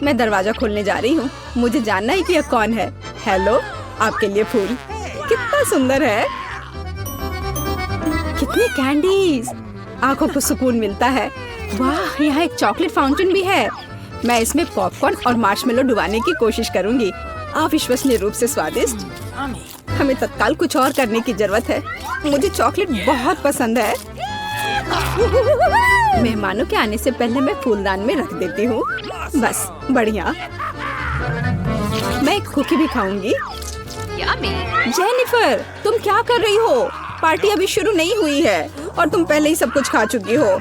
मैं दरवाजा खोलने जा रही हूँ। मुझे जानना है कि यह कौन है। हेलो, आपके लिए फूल। कितना सुंदर है। कितनी कैंडीज, आंखों को सुकून मिलता है। वाह, यहाँ एक चॉकलेट फाउंटेन भी है। मैं इसमें पॉपकॉर्न और मार्शमेलो डुबाने की कोशिश करूंगी। अविश्वसनीय रूप से स्वादिष्ट। हमें तत्काल कुछ और करने की जरूरत है। मुझे चॉकलेट बहुत पसंद है। मेहमानों के आने से पहले मैं फूलदान में रख देती हूँ। बस, बढ़िया। मैं एक कुकी भी खाऊंगी। जेनिफर, तुम क्या कर रही हो? पार्टी अभी शुरू नहीं हुई है और तुम पहले ही सब कुछ खा चुकी हो।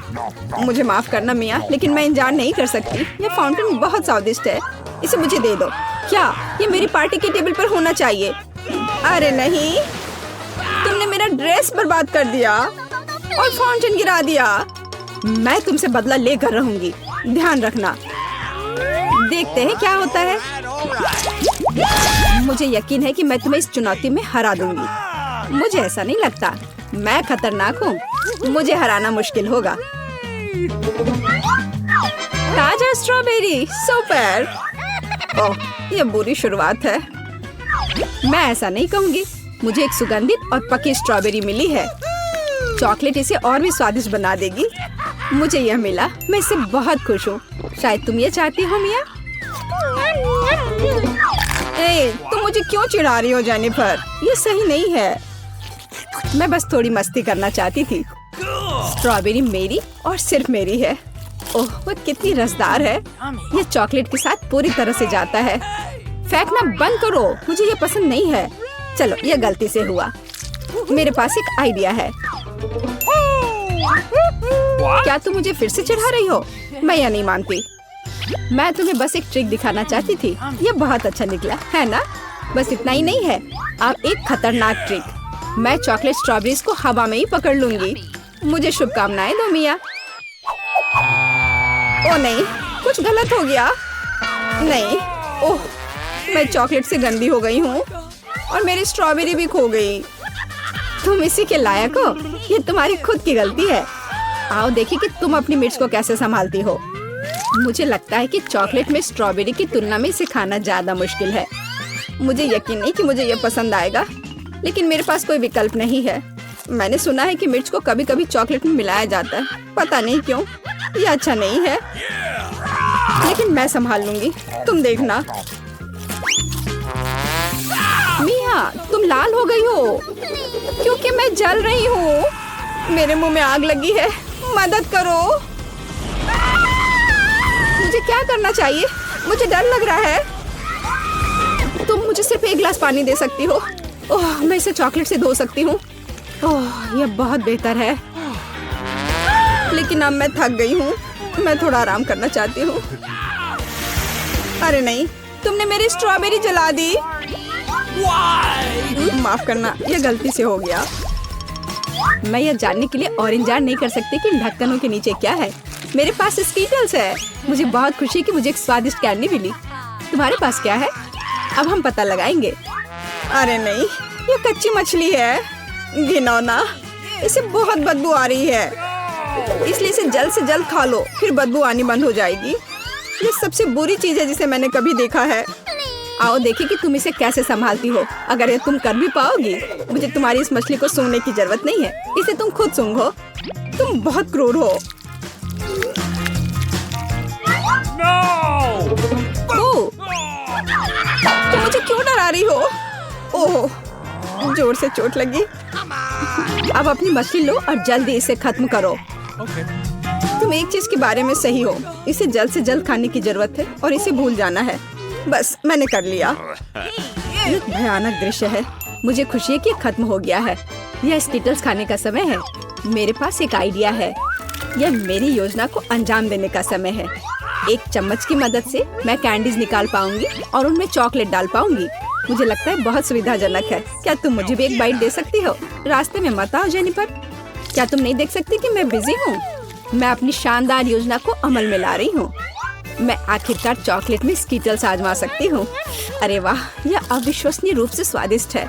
मुझे माफ करना मिया, लेकिन मैं इंतजार नहीं कर सकती। यह फाउंटेन बहुत स्वादिष्ट है। इसे मुझे दे दो। क्या ये मेरी पार्टी के टेबल पर होना चाहिए? अरे नहीं, तुमने मेरा ड्रेस बर्बाद कर दिया और फाउंटेन गिरा दिया। मैं तुमसे बदला लेकर रहूंगी, ध्यान रखना। देखते हैं क्या होता है। मुझे यकीन है कि मैं तुम्हें इस चुनौती में हरा दूंगी। मुझे ऐसा नहीं लगता। मैं खतरनाक हूँ। मुझे हराना मुश्किल होगा। ताजा स्ट्रॉबेरी, सुपर। ओह, ये बुरी शुरुआत है। मैं ऐसा नहीं कहूँगी। मुझे एक सुगंधित और पकी स्ट्रॉबेरी मिली है। चॉकलेट इसे और भी स्वादिष्ट बना देगी। मुझे यह मिला, मैं इससे बहुत खुश हूँ। शायद तुम ये चाहती हो मिया। तुम मुझे क्यों चिढ़ा रही हो जेनिफर? ये सही नहीं है। मैं बस थोड़ी मस्ती करना चाहती थी। स्ट्रॉबेरी मेरी और सिर्फ मेरी है। ओह, वो कितनी रसदार है। ये चॉकलेट के साथ पूरी तरह से जाता है। फेंकना बंद करो, मुझे ये पसंद नहीं है। चलो, ये गलती से हुआ। मेरे पास एक आइडिया है। क्या तुम मुझे फिर से चिढ़ा रही हो? मैं यह नहीं मानती। मैं तुम्हें बस एक ट्रिक दिखाना चाहती थी। ये बहुत अच्छा निकला, है ना? बस इतना ही नहीं है, आप एक खतरनाक ट्रिक। मैं चॉकलेट स्ट्रॉबेरीज को हवा में ही पकड़ लूंगी। मुझे शुभकामनाएं दो मिया। ओ नहीं, कुछ गलत हो गया। नहीं, ओह, मैं चॉकलेट से गंदी हो गई हूँ और मेरी स्ट्रॉबेरी भी खो गई। तुम इसी के लायक हो। ये तुम्हारी खुद की गलती है। आओ देखिए कि तुम अपनी मिर्च को कैसे संभालती हो। मुझे लगता है कि चॉकलेट में स्ट्रॉबेरी की तुलना में इसे खाना ज्यादा मुश्किल है। मुझे यकीन नहीं कि मुझे ये पसंद आएगा, लेकिन मेरे पास कोई विकल्प नहीं है। मैंने सुना है कि मिर्च को कभी कभी चॉकलेट में मिलाया जाता है। पता नहीं क्यों। ये अच्छा नहीं है, लेकिन मैं संभाल लूंगी। तुम देखना। मिया, तुम लाल हो गई हो क्योंकि मैं जल रही हूँ। मेरे मुंह में आग लगी है। मदद करो। मुझे क्या करना चाहिए? मुझे डर लग रहा है। तुम मुझे सिर्फ एक गिलास पानी दे सकती हो। ओह, मैं इसे चॉकलेट से धो सकती हूँ। ओह, यह बहुत बेहतर है, लेकिन अब मैं थक गई हूँ। मैं थोड़ा आराम करना चाहती हूँ। अरे नहीं, तुमने मेरी स्ट्रॉबेरी जला दी। माफ करना, यह गलती से हो गया। मैं यह जानने के लिए और इंतजार नहीं कर सकती कि इन ढक्कनों के नीचे क्या है। मेरे पास स्कीटल्स है। मुझे बहुत खुशी कि मुझे एक स्वादिष्ट कैंडी मिली। तुम्हारे पास क्या है? अब हम पता लगाएंगे। अरे नहीं, ये कच्ची मछली है। घिनौना, इसे बहुत बदबू आ रही है, इसलिए इसे जल्द से जल्द खा लो, फिर बदबू आनी बंद हो जाएगी। ये सबसे बुरी चीज है जिसे मैंने कभी देखा है। आओ देखिए कि तुम इसे कैसे संभालती हो। अगर ये तुम कर भी पाओगी, मुझे तुम्हारी इस मछली को सूंघने की जरूरत नहीं है। इसे तुम खुद सूंघो। तुम बहुत क्रूर हो। ओह, तुम मुझे क्यों डरा रही हो? ओह, जोर से चोट लगी। अब अपनी मछली लो और जल्दी इसे खत्म करो। तुम एक चीज के बारे में सही हो। इसे जल्द से जल्द खाने की जरूरत है और इसे भूल जाना है। बस, मैंने कर लिया। ये भयानक दृश्य है। मुझे खुशी है कि खत्म हो गया है। यह स्कीटल्स खाने का समय है। मेरे पास एक आइडिया है। यह मेरी योजना को अंजाम देने का समय है। एक चम्मच की मदद से मैं कैंडीज निकाल पाऊंगी और उनमें चॉकलेट डाल पाऊंगी। मुझे लगता है बहुत सुविधाजनक है। क्या तुम मुझे भी एक बाइट दे सकती हो? रास्ते में मत आओ जेनिफर। क्या तुम नहीं देख सकती कि मैं बिजी हूँ? मैं अपनी शानदार योजना को अमल में ला रही हूँ। मैं आखिरकार चॉकलेट में स्कीटल्स आजमा सकती हूँ। अरे वाह, यह अविश्वसनीय रूप से स्वादिष्ट है।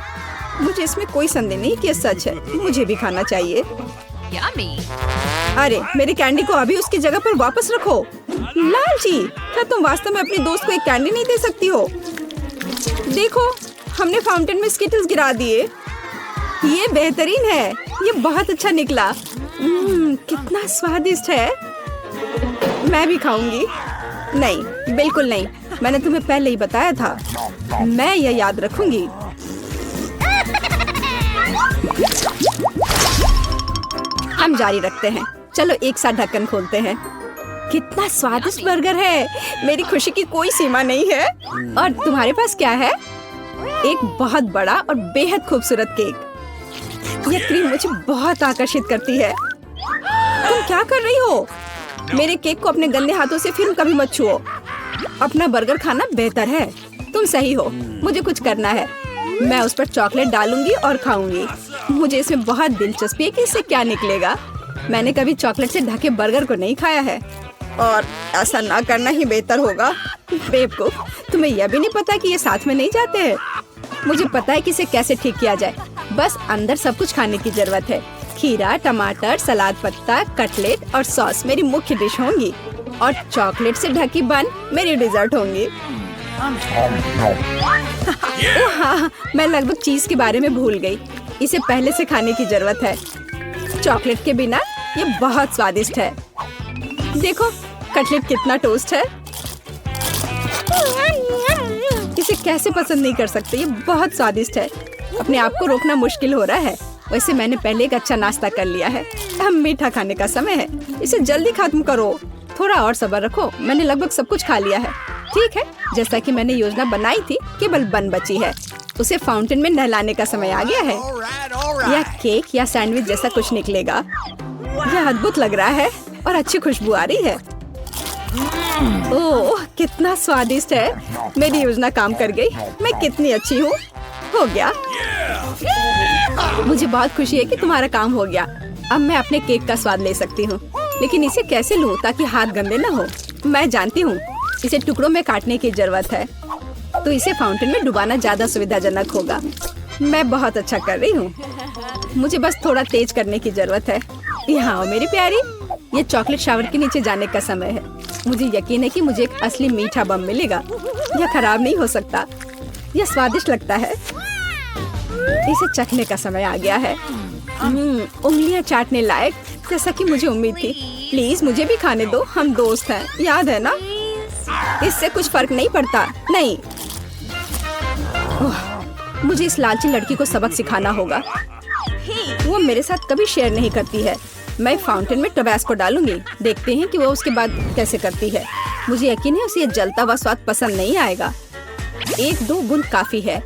मुझे इसमें कोई संदेह नहीं कि यह सच है। मुझे भी खाना चाहिए। अरे, मेरी कैंडी को अभी उसकी जगह पर वापस रखो। लालची, क्या तुम वास्तव में अपनी दोस्त को एक कैंडी नहीं दे सकती हो? देखो, हमने फाउंटेन में स्किटल्स गिरा दिए। ये बेहतरीन है, ये बहुत अच्छा निकला। कितना स्वादिष्ट है। मैं भी खाऊंगी। नहीं, बिल्कुल नहीं, मैंने तुम्हें पहले ही बताया था। मैं यह याद रखूंगी। हम जारी रखते हैं। चलो एक साथ ढक्कन खोलते हैं। कितना स्वादिष्ट बर्गर है। मेरी खुशी की कोई सीमा नहीं है। और तुम्हारे पास क्या है? एक बहुत बड़ा और बेहद खूबसूरत केक। यह क्रीम मुझे बहुत आकर्षित करती है। तुम क्या कर रही हो? मेरे केक को अपने गंदे हाथों से फिर कभी मत छुओ। अपना बर्गर खाना बेहतर है। तुम सही हो, मुझे कुछ करना है। मैं उस पर चॉकलेट डालूंगी और खाऊंगी। मुझे इसमें बहुत दिलचस्पी है कि इससे क्या निकलेगा। मैंने कभी चॉकलेट से ढके बर्गर को नहीं खाया है और ऐसा ना करना ही बेहतर होगा। बेवकूफ, तुम्हें यह भी नहीं पता कि ये साथ में नहीं जाते हैं। मुझे पता है कि इसे कैसे ठीक किया जाए। बस अंदर सब कुछ खाने की जरूरत है। खीरा, टमाटर, सलाद पत्ता, कटलेट और सॉस मेरी मुख्य डिश होंगी और चॉकलेट से ढकी बन मेरी डिजर्ट होंगी। हाँ, मैं लगभग चीज के बारे में भूल गई। इसे पहले से खाने की जरूरत है। चॉकलेट के बिना ये बहुत स्वादिष्ट है। देखो, कटलेट कितना टोस्ट है। इसे कैसे पसंद नहीं कर सकते, ये बहुत स्वादिष्ट है। अपने आप को रोकना मुश्किल हो रहा है। वैसे मैंने पहले एक अच्छा नाश्ता कर लिया है। अब मीठा खाने का समय है। इसे जल्दी खत्म करो। थोड़ा और सब्र रखो, मैंने लगभग सब कुछ खा लिया है। ठीक है, जैसा कि मैंने योजना बनाई थी, केवल बन बची है। उसे फाउंटेन में नहलाने का समय आ गया है। यह केक या सैंडविच जैसा कुछ निकलेगा। यह अद्भुत लग रहा है और अच्छी खुशबू आ रही है। ओह, कितना स्वादिष्ट है। मेरी योजना काम कर गई। मैं कितनी अच्छी हूँ। हो गया। मुझे बहुत खुशी है कि तुम्हारा काम हो गया। अब मैं अपने केक का स्वाद ले सकती हूँ, लेकिन इसे कैसे लूँ ताकि हाथ गंदे न हो? मैं जानती हूँ, इसे टुकड़ों में काटने की जरूरत है, तो इसे फाउंटेन में डुबाना ज्यादा सुविधाजनक होगा। मैं बहुत अच्छा कर रही हूँ। मुझे बस थोड़ा तेज करने की जरूरत है। यहाँ आओ मेरी प्यारी। ये चॉकलेट शावर के नीचे जाने का समय है। मुझे यकीन है कि मुझे एक असली मीठा बम मिलेगा। यह खराब नहीं हो सकता। यह स्वादिष्ट लगता है। इसे चखने का समय आ गया है। उंगलियां चाटने लायक, जैसा कि मुझे उम्मीद थी। प्लीज मुझे भी खाने दो, हम दोस्त हैं, याद है ना? इससे कुछ फर्क नहीं पड़ता। नहीं, मुझे इस लालची लड़की को सबक सिखाना होगा। वो मेरे साथ कभी शेयर नहीं करती है। मैं फाउंटेन में टबैस्को डालूंगी। देखते हैं कि वो उसके बाद कैसे करती है। मुझे यकीन है उसे ये जलता हुआ स्वाद पसंद नहीं आएगा। 1-2 बूंद काफी है।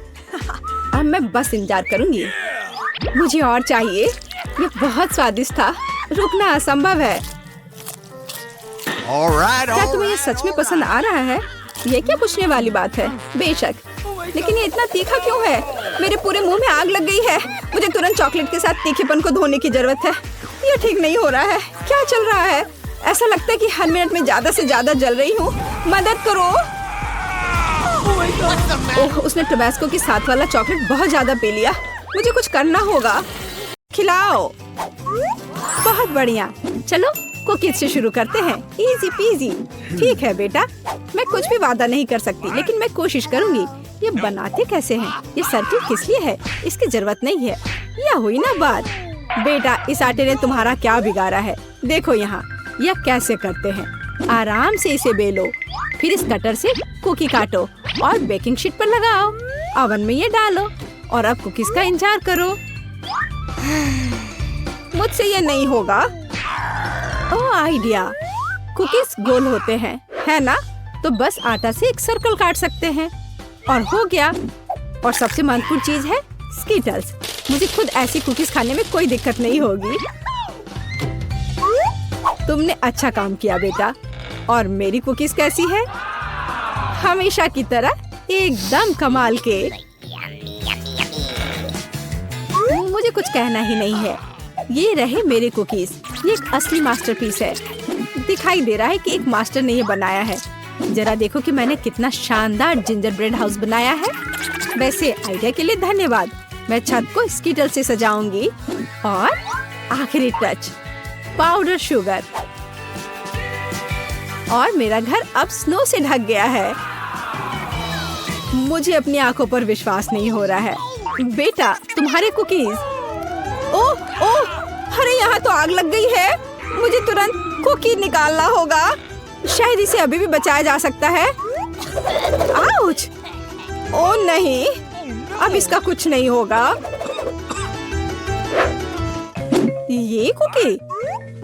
अब मैं बस इंतजार करूंगी। मुझे और चाहिए। ये बहुत स्वादिष्ट था। रुकना असंभव है। क्या तुम्हें ये सच में पसंद आ रहा है? ये क्या पूछने वाली बात है? बेशक, लेकिन ये इतना तीखा क्यों है? मेरे पूरे मुंह में आग लग गई है। मुझे तुरंत चॉकलेट के साथ तीखेपन को धोने की जरूरत है। ये ठीक नहीं हो रहा है। क्या चल रहा है? ऐसा लगता है कि हर मिनट में ज्यादा से ज्यादा जल रही हूँ। मदद करो। ओह, उसने टबैस्को के साथ वाला चॉकलेट बहुत ज्यादा पी लिया। मुझे कुछ करना होगा। खिलाओ। बहुत बढ़िया। चलो कुकीज से शुरू करते हैं। Easy PG. ठीक है बेटा, मैं कुछ भी वादा नहीं कर सकती, लेकिन मैं कोशिश करूंगी। ये बनाते कैसे हैं? ये सर्किल किस लिए है? इसकी जरूरत नहीं है। यह हुई ना बात। बेटा, इस आटे ने तुम्हारा क्या बिगाड़ा है? देखो यहाँ, यह कैसे करते हैं। आराम से इसे बेलो, फिर इस कटर से कुकी काटो और बेकिंग शीट पर लगाओ। ओवन में ये डालो और अब कुकीज का इंतजार करो। मुझसे ये नहीं होगा। ओह, आइडिया। कुकीज गोल होते हैं, है ना? तो बस आटा से एक सर्कल काट सकते हैं और हो गया। और सबसे महत्वपूर्ण चीज है स्किटल्स। मुझे खुद ऐसी कुकीज खाने में कोई दिक्कत नहीं होगी। तुमने अच्छा काम किया बेटा। और मेरी कुकीज कैसी है? हमेशा की तरह एकदम कमाल के। मुझे कुछ कहना ही नहीं है। ये रहे मेरे कुकीज। ये एक असली मास्टरपीस है। दिखाई दे रहा है कि एक मास्टर ने ये बनाया है। जरा देखो कि मैंने कितना शानदार जिंजर ब्रेड हाउस बनाया है। वैसे आइडिया के लिए धन्यवाद। मैं छत को स्किटल से सजाऊंगी और आखिरी टच पाउडर शुगर। और मेरा घर अब स्नो से ढक गया है। मुझे अपनी आंखों पर विश्वास नहीं हो रहा है। बेटा, तुम्हारे कुकीज। ओह ओह, अरे यहाँ तो आग लग गई है। मुझे तुरंत कुकी निकालना होगा। शायद इसे अभी भी बचाया जा सकता है। आउच! ओह नहीं, अब इसका कुछ नहीं होगा। ये कुकी,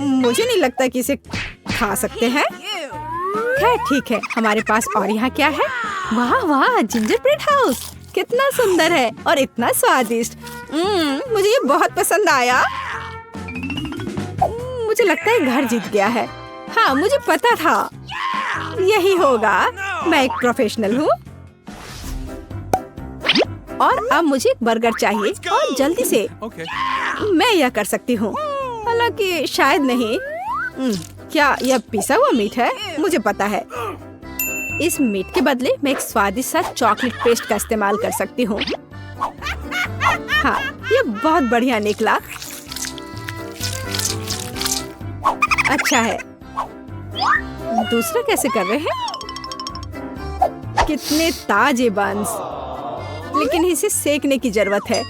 मुझे नहीं लगता कि इसे खा सकते हैं। खैर ठीक है, हमारे पास और यहाँ क्या है? वाह वाह, जिंजर ब्रेड हाउस कितना सुंदर है और इतना स्वादिष्ट। मुझे ये बहुत पसंद आया। मुझे लगता है घर जीत गया है। हाँ, मुझे पता था यही होगा। मैं एक प्रोफेशनल हूँ। और अब मुझे एक बर्गर चाहिए और जल्दी से। मैं यह कर सकती हूँ, हालांकि शायद नहीं। क्या यह पिसा हुआ मीट है? मुझे पता है। इस मीट के बदले मैं एक स्वादिष्ट सा चॉकलेट पेस्ट का इस्तेमाल कर सकती हूँ। हाँ, ये बहुत बढ़िया निकला। अच्छा है। दूसरा कैसे कर रहे हैं? कितने ताजे बंस, लेकिन इसे सेकने की जरूरत है।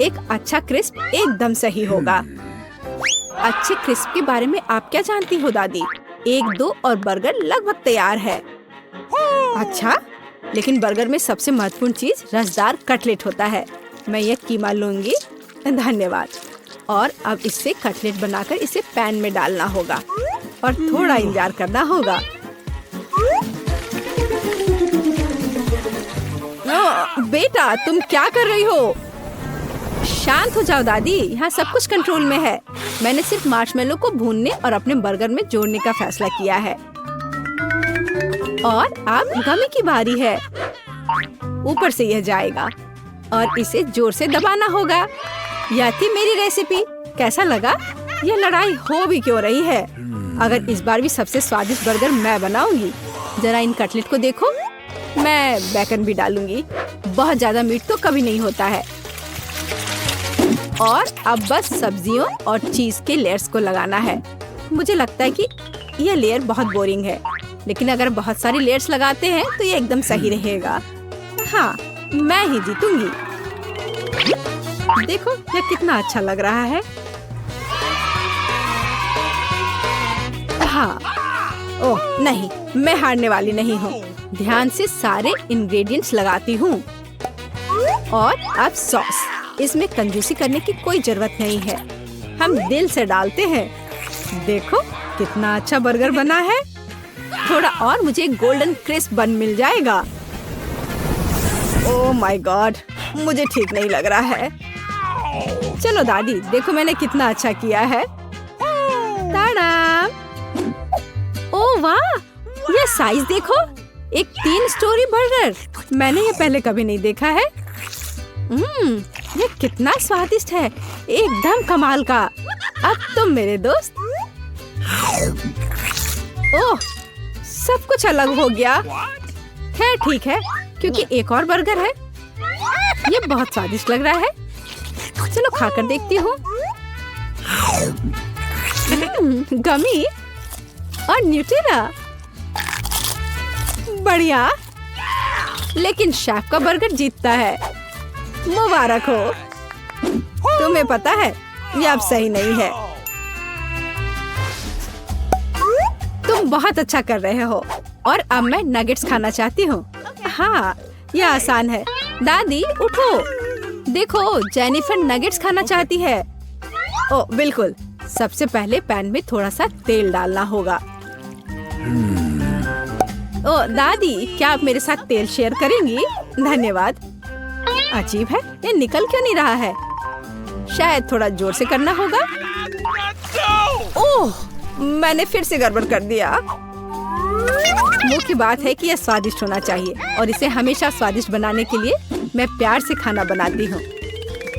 एक अच्छा क्रिस्प एकदम सही होगा। अच्छे क्रिस्प के बारे में आप क्या जानती हो दादी? 1-2 और बर्गर लगभग तैयार है। अच्छा, लेकिन बर्गर में सबसे महत्वपूर्ण चीज रसदार कटलेट होता है। मैं ये कीमा लूंगी। धन्यवाद। और अब इससे कटलेट बनाकर इसे पैन में डालना होगा और थोड़ा इंतजार करना होगा। बेटा, तुम क्या कर रही हो? शांत हो जाओ दादी, यहाँ सब कुछ कंट्रोल में है। मैंने सिर्फ मार्शमेलो को भूनने और अपने बर्गर में जोड़ने का फैसला किया है। और अब गमी की बारी है। ऊपर से यह जाएगा और इसे जोर से दबाना होगा। यह थी मेरी रेसिपी। कैसा लगा? यह लड़ाई हो भी क्यों रही है? अगर इस बार भी सबसे स्वादिष्ट बर्गर मैं बनाऊंगी। जरा इन कटलेट को देखो। मैं बेकन भी डालूंगी। बहुत ज्यादा मीट तो कभी नहीं होता है। और अब बस सब्जियों और चीज के लेयर्स को लगाना है। मुझे लगता है कि यह लेयर बहुत बोरिंग है, लेकिन अगर बहुत सारी लेयर्स लगाते हैं तो ये एकदम सही रहेगा। हाँ, मैं ही जीतूंगी। देखो यह कितना अच्छा लग रहा है। हाँ, ओह नहीं, मैं हारने वाली नहीं हूँ। ध्यान से सारे इंग्रेडिएंट्स लगाती हूँ। और अब सॉस। इसमें कंजूसी करने की कोई जरूरत नहीं है। हम दिल से डालते हैं। देखो कितना अच्छा बर्गर बना है। थोड़ा और मुझे गोल्डन क्रिस्प बन मिल जाएगा। ओह माय गॉड, मुझे ठीक नहीं लग रहा है। चलो दादी, देखो मैंने कितना अच्छा किया है। ताड़ा! ओह वाह, ये साइज देखो। एक 3 स्टोरी बर्गर। मैंने ये पहले कभी नहीं देखा है। ये कितना स्वादिष्ट है, एकदम कमाल का। अब तुम मेरे दोस्त। ओह, सब कुछ अलग हो गया। खैर ठीक है, क्योंकि एक और बर्गर है। ये बहुत स्वादिष्ट लग रहा है। चलो खाकर देखती हूँ। गमी और न्यूटेला, बढ़िया। लेकिन शेफ का बर्गर जीतता है। मुबारक हो। तुम्हें पता है ये अब सही नहीं है। तुम बहुत अच्छा कर रहे हो। और अब मैं नगेट्स खाना चाहती हूँ। हाँ, यह आसान है। दादी उठो, देखो जेनिफर नगेट्स खाना चाहती है। ओ बिल्कुल। सबसे पहले पैन में थोड़ा सा तेल डालना होगा। ओ दादी, क्या आप मेरे साथ तेल शेयर करेंगी? धन्यवाद। अजीब है, ये निकल क्यों नहीं रहा है? शायद थोड़ा जोर से करना होगा। ओह, मैंने फिर से गड़बड़ कर दिया। मुख्य बात है कि यह स्वादिष्ट होना चाहिए और इसे हमेशा स्वादिष्ट बनाने के लिए मैं प्यार से खाना बनाती हूँ।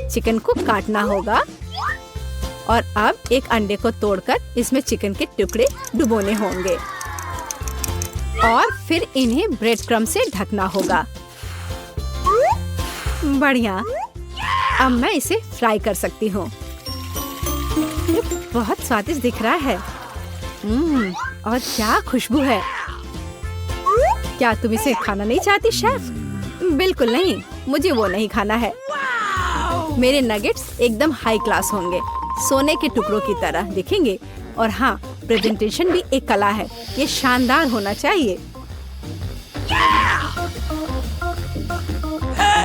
चिकन को काटना होगा और अब एक अंडे को तोड़कर इसमें चिकन के टुकड़े डुबोने होंगे और फिर इन्हें ब्रेड क्रम्ब से ढकना होगा। बढ़िया। अब मैं इसे फ्राई कर सकती हूँ। ये बहुत स्वादिष्ट दिख रहा है। और क्या खुशबू है। क्या तुम इसे खाना नहीं चाहती शेफ? बिल्कुल नहीं, मुझे वो नहीं खाना है। मेरे नगेट्स एकदम हाई क्लास होंगे, सोने के टुकड़ों की तरह दिखेंगे। और हाँ, प्रेजेंटेशन भी एक कला है, ये शानदार होना चाहिए।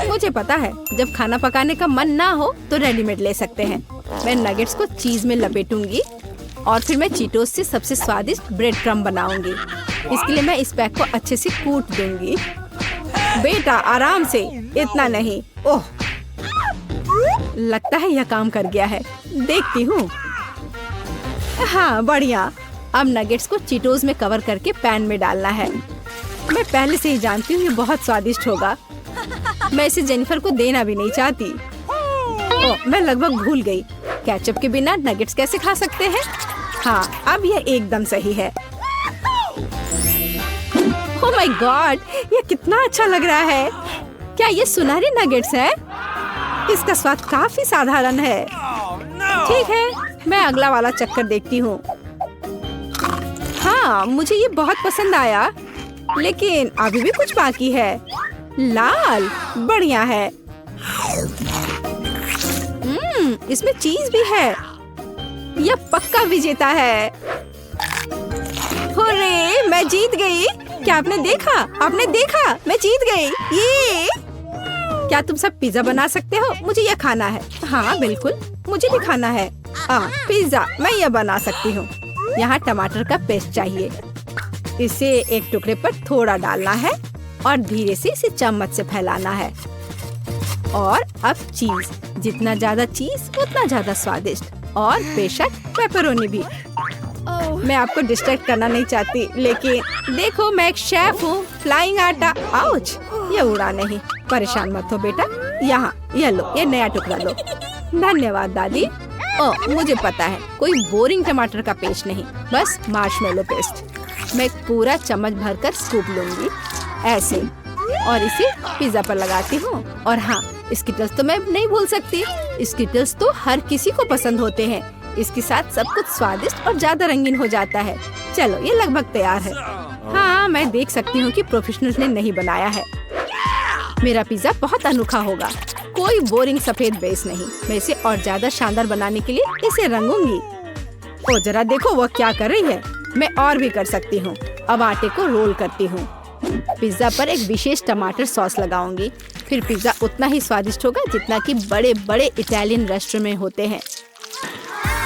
मुझे पता है, जब खाना पकाने का मन ना हो तो रेडीमेड ले सकते हैं। मैं नगेट्स को चीज में लपेटूंगी और फिर मैं चीटोस से सबसे स्वादिष्ट ब्रेड क्रम्ब बनाऊंगी। इसके लिए मैं इस पैक को अच्छे से कूट दूंगी। बेटा आराम से, इतना नहीं। ओह, लगता है यह काम कर गया है। देखती हूँ। हाँ बढ़िया। अब नगेट्स को चीटोस में कवर करके पैन में डालना है। मैं पहले से ही जानती हूँ ये बहुत स्वादिष्ट होगा। मैं इसे जेनिफर को देना भी नहीं चाहती। ओह, मैं लगभग भूल गई, केचप के बिना नगेट्स कैसे खा सकते हैं। हाँ, अब यह एकदम सही है। ओह माय गॉड, ये कितना अच्छा लग रहा है। क्या ये सुनहरे नगेट्स है? इसका स्वाद काफी साधारण है। ठीक है, मैं अगला वाला चक्कर देखती हूँ। हाँ, मुझे ये बहुत पसंद आया, लेकिन अभी भी कुछ बाकी है। लाल, बढ़िया है। इसमें चीज भी है। यह पक्का विजेता है। हुर्रे, मैं जीत गई। क्या आपने देखा? आपने देखा? मैं जीत गई। ये क्या तुम सब पिज्जा बना सकते हो? मुझे यह खाना है। हाँ बिल्कुल, मुझे भी खाना है। पिज्जा मैं यह बना सकती हूँ। यहाँ टमाटर का पेस्ट चाहिए। इसे एक टुकड़े पर थोड़ा डालना है और धीरे से इसे चम्मच से फैलाना है। और अब चीज, जितना ज्यादा चीज उतना ज्यादा स्वादिष्ट। और बेशक पेपरोनी भी। मैं आपको डिस्ट्रैक्ट करना नहीं चाहती, लेकिन देखो मैं एक शेफ हूँ। फ्लाइंग आटा, आउच, ये उड़ा नहीं। परेशान मत हो बेटा। यहाँ ये लो, ये नया टुकड़ा लो। धन्यवाद दादी। ओह, मुझे पता है, कोई बोरिंग टमाटर का पेस्ट नहीं, बस मार्शमेलो पेस्ट। मैं पूरा चम्मच भरकर स्कूप लूंगी ऐसे, और इसे पिज्जा पर लगाती हूँ। और हाँ, स्किटल्स तो मैं नहीं भूल सकती। स्किटल्स तो हर किसी को पसंद होते हैं। इसके साथ सब कुछ स्वादिष्ट और ज्यादा रंगीन हो जाता है। चलो, ये लगभग तैयार है। हाँ, मैं देख सकती हूँ कि प्रोफेशनल्स ने नहीं बनाया है। मेरा पिज्जा बहुत अनोखा होगा, कोई बोरिंग सफेद बेस नहीं। मैं इसे और ज्यादा शानदार बनाने के लिए इसे रंगूंगी। ओ जरा देखो वो क्या कर रही है। मैं और भी कर सकती हूँ। अब आटे को रोल करती हूँ। पिज्जा पर एक विशेष टमाटर सॉस लगाऊंगी। फिर पिज्जा उतना ही स्वादिष्ट होगा जितना कि बड़े बड़े इटालियन रेस्टोरेंट में होते हैं।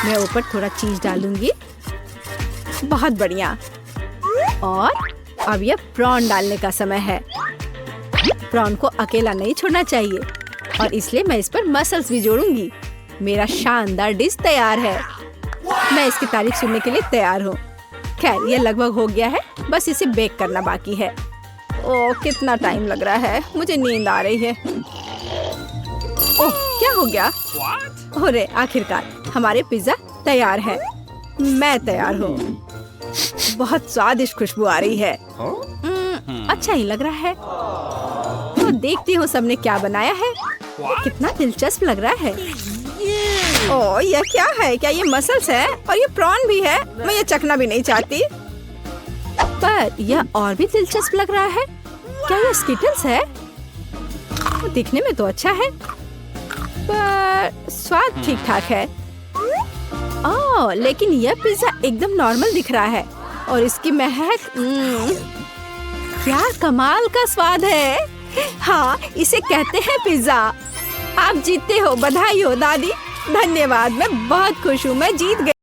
मैं ऊपर थोड़ा चीज डालूंगी। बहुत बढ़िया। और अब यह प्रॉन डालने का समय है। प्रॉन को अकेला नहीं छोड़ना चाहिए, और इसलिए मैं इस पर मसल्स भी जोड़ूंगी। मेरा शानदार डिश तैयार है। मैं इसकी तारीफ सुनने के लिए तैयार हूँ। खैर, ये लगभग हो गया है, बस इसे बेक करना बाकी है। ओह, कितना टाइम लग रहा है, मुझे नींद आ रही है। ओह, क्या हो गया? अरे आखिरकार हमारे पिज्जा तैयार है। मैं तैयार हूँ। बहुत स्वादिष्ट खुशबू आ रही है। अच्छा ही लग रहा है। तो देखती हूँ सबने क्या बनाया है। कितना दिलचस्प लग रहा है। ओह, यह क्या है? क्या ये मसल्स है? और ये प्रॉन भी है? मैं ये चखना भी नहीं चाहती। पर यह और भी दिलचस्प लग रहा है। क्या ये स्किटल्स है? दिखने में तो अच्छा है, पर स्वाद ठीक ठाक है। ओह, लेकिन यह पिज्जा एकदम नॉर्मल दिख रहा है, और इसकी महक, क्या कमाल का स्वाद है। हाँ, इसे कहते हैं पिज्जा। आप जीतते हो। बधाई हो दादी। धन्यवाद, मैं बहुत खुश हूँ। मैं जीत गई।